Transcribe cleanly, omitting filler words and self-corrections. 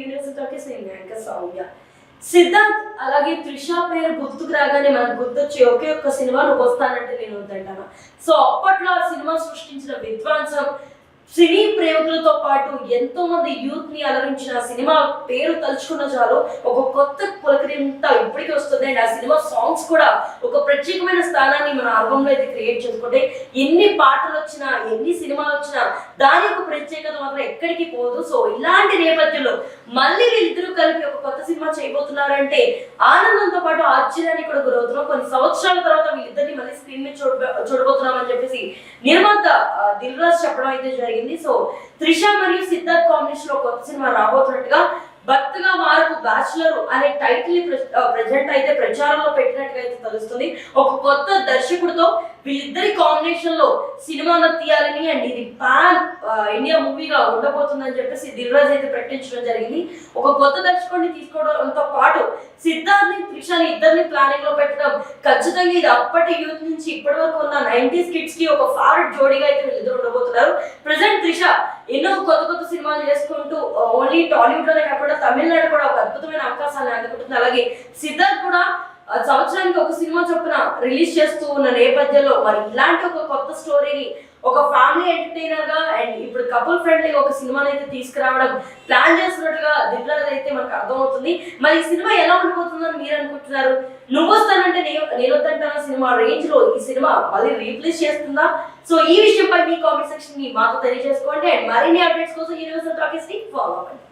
Universal talkies నేను anchor Soumya. Siddharth అలాగే త్రిష పేరు గుర్తుకు రాగానే మనకు గుర్తొచ్చే ఒకే ఒక్క సినిమా నువ్వు వస్తానంటే నేను వద్దంటాను. సో అప్పట్లో ఆ సినిమా సృష్టించిన విధ్వంసం, సినీ ప్రేమికులతో పాటు ఎంతో మంది యూత్ ని అలరించిన సినిమా పేరు తలుచుకున్న చాలు ఒక కొత్త పులకరింత ఇప్పటికీ వస్తుంది. అండ్ ఆ సినిమా సాంగ్స్ కూడా ఒక ప్రత్యేకమైన స్థానాన్ని మన ఆల్బమ్ లో అయితే క్రియేట్ చేసుకుంటే ఎన్ని పాటలు వచ్చినా ఎన్ని సినిమాలు వచ్చినా దాని యొక్క ప్రత్యేకత మాత్రం ఎక్కడికి పోదు. సో ఇలాంటి నేపథ్యంలో మళ్ళీ వీళ్ళిద్దరూ కలిపి ఒక కొత్త సినిమా చేయబోతున్నారంటే ఆనందంతో పాటు ఆశ్చర్యానికి కూడా గురవుతున్నాం. కొన్ని సంవత్సరాల తర్వాత వీళ్ళిద్దరిని మళ్ళీ స్క్రీన్ మీద చూడబోతున్నాం అని చెప్పేసి నిర్మాత దిల్ రాజు చెప్పడం అయితే జరిగింది. సో త్రిష మరియు సిద్ధార్థ్ కాంబినేషన్ లో కొత్త సినిమా రాబోతున్నట్టుగా భర్తగా మారకు బ్యాచులర్ అనే టైటిల్ ప్రెజెంట్ అయితే ప్రచారంలో పెట్టినట్టుగా అయితే తెలుస్తుంది. ఒక కొత్త దర్శకుడితో వీళ్ళిద్దరి కాంబినేషన్ లో సినిమాను తీయాలని అండ్ ఇది పాన్ ఇండియా మూవీగా ఉండబోతుందని చెప్పేసి దిల్ రాజు అయితే ప్రకటించడం జరిగింది. ఒక కొత్త దర్శకుడిని తీసుకోవడంతో పాటు సిద్ధార్థ్ ని త్రిషని ఇద్దరిని ప్లానింగ్ లో పెట్టడం ఖచ్చితంగా ఇది అప్పటి యూత్ నుంచి ఇప్పటి వరకు ఉన్న 90s కిడ్స్ కి ఒక ఫేవరెట్ జోడీగా అయితే వీళ్ళిద్దరు ఉండబోతున్నారు. ప్రెసెంట్ త్రిష ఎన్నో కొత్త సినిమాలు చేసుకుంటూ ఓన్లీ టాలీవుడ్ లోనే కాకుండా తమిళనాడు కూడా ఒక అద్భుతమైన అవకాశాన్ని అందుకుంటుంది. అలాగే సిద్ధార్థ్ కూడా సంవత్సరానికి ఒక సినిమా చొప్పున రిలీజ్ చేస్తూ ఉన్న నేపథ్యంలో మరి ఇలాంటి ఒక కొత్త స్టోరీని ఒక ఫ్యామిలీ ఎంటర్టైనర్ గా అండ్ ఇప్పుడు కపుల్ ఫ్రెండ్లీ ఒక సినిమాని అయితే తీసుకురావడం ప్లాన్ చేస్తున్నట్టుగా దిల్రాజ్ అయితే మనకు అర్థమవుతుంది. మరి ఈ సినిమా ఎలా ఉండిపోతుందని మీరు అనుకుంటున్నారు? నువ్వు వస్తానంటే నేను వద్దంటాను సినిమా రేంజ్ లో ఈ సినిమా మళ్ళీ రీప్లేస్ చేస్తుందా? సో ఈ విషయంపై మీ కామెంట్ సెక్షన్ ని మాతో తెలియజేసుకోండి. అండ్ మరిన్ని అప్డేట్స్ కోసం యూనివర్సల్ టాకీస్ ని ఫాలో అవ్వండి.